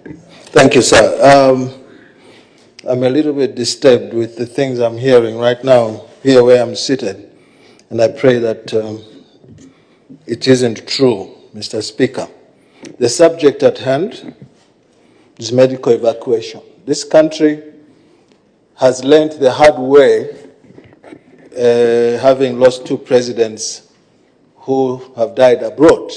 Thank you, sir. I'm a little bit disturbed with the things I'm hearing right now, here where I'm seated, and I pray that it isn't true, Mr. Speaker. The subject at hand is medical evacuation. This country has learned the hard way, having lost two presidents who have died abroad.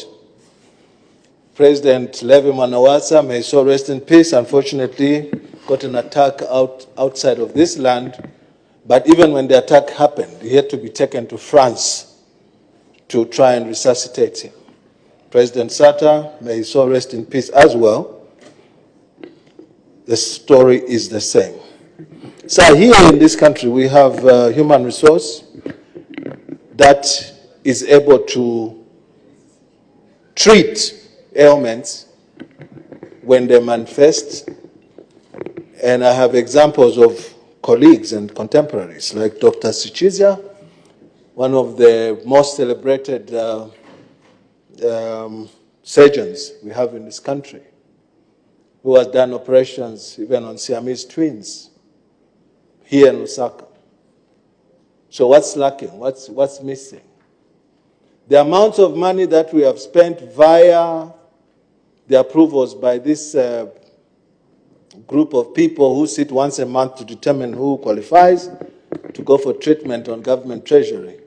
President Levi Mwanawasa, may he so rest in peace, unfortunately got an attack outside of this land, but even when the attack happened, he had to be taken to France to try and resuscitate him. President Sata, may he so rest in peace as well. The story is the same. So here in this country, we have a human resource that is able to treat ailments when they manifest. And I have examples of colleagues and contemporaries like Dr. Sichizia, one of the most celebrated surgeons we have in this country, who has done operations even on Siamese twins here in Lusaka. So what's lacking? What's missing? The amount of money that we have spent via the approvals by this group of people who sit once a month to determine who qualifies to go for treatment on government treasury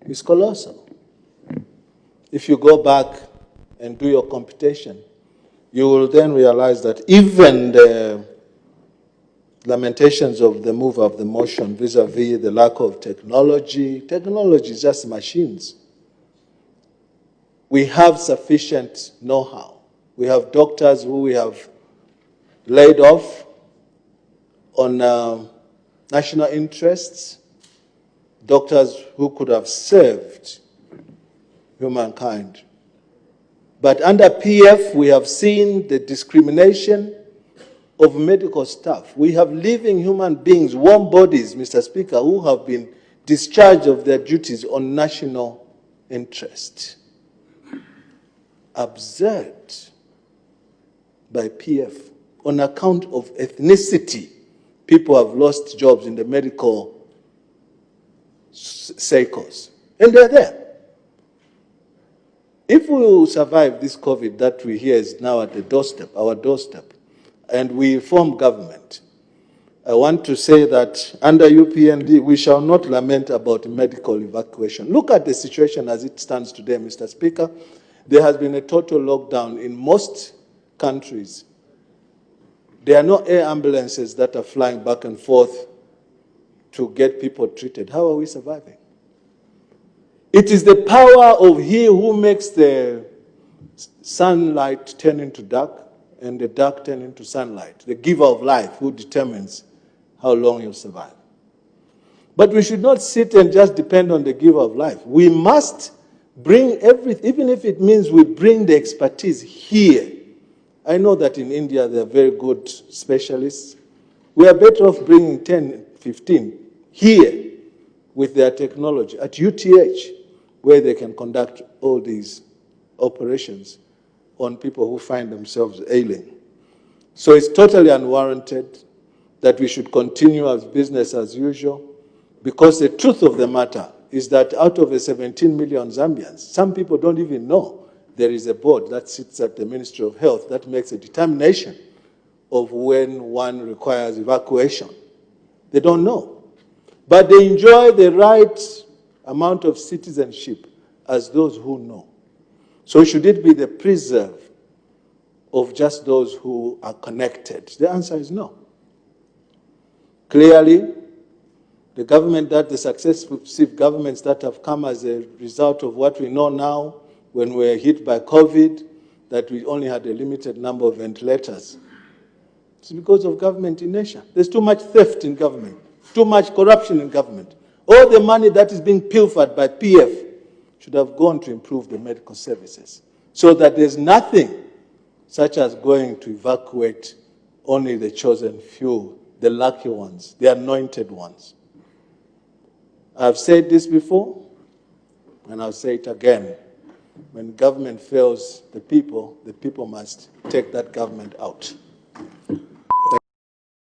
is colossal. If you go back and do your computation, you will then realize that even the lamentations of the mover of the motion vis-a-vis the lack of technology is just machines. We have sufficient know-how. We have doctors who we have laid off on national interests, doctors who could have served humankind. But under PF, we have seen the discrimination of medical staff. We have living human beings, warm bodies, Mr. Speaker, who have been discharged of their duties on national interest. Absurd by PF. On account of ethnicity, people have lost jobs in the medical circles. And they're there. If we survive this COVID that we hear is now at the doorstep, our doorstep, and we form government, I want to say that under UPND, we shall not lament about medical evacuation. Look at the situation as it stands today, Mr. Speaker. There has been a total lockdown in most countries. There are no air ambulances that are flying back and forth to get people treated. How are we surviving? It is the power of he who makes the sunlight turn into dark and the dark turn into sunlight, the giver of life, who determines how long you'll survive. But we should not sit and just depend on the giver of life. We must bring everything, even if it means we bring the expertise here. I know that in India they are very good specialists. We are better off bringing 10, 15 here with their technology at UTH, where they can conduct all these operations on people who find themselves ailing. So it's totally unwarranted that we should continue as business as usual, because the truth of the matter is that out of the 17 million Zambians, some people don't even know there is a board that sits at the Ministry of Health that makes a determination of when one requires evacuation. They don't know. But they enjoy the right amount of citizenship as those who know. So should it be the preserve of just those who are connected? The answer is no. Clearly, the successive governments that have come as a result of what we know now, when we were hit by COVID, that we only had a limited number of ventilators. It's because of government inertia. There's too much theft in government, too much corruption in government. All the money that is being pilfered by PF should have gone to improve the medical services, so that there's nothing such as going to evacuate only the chosen few, the lucky ones, the anointed ones. I've said this before, and I'll say it again. When government fails the people must take that government out.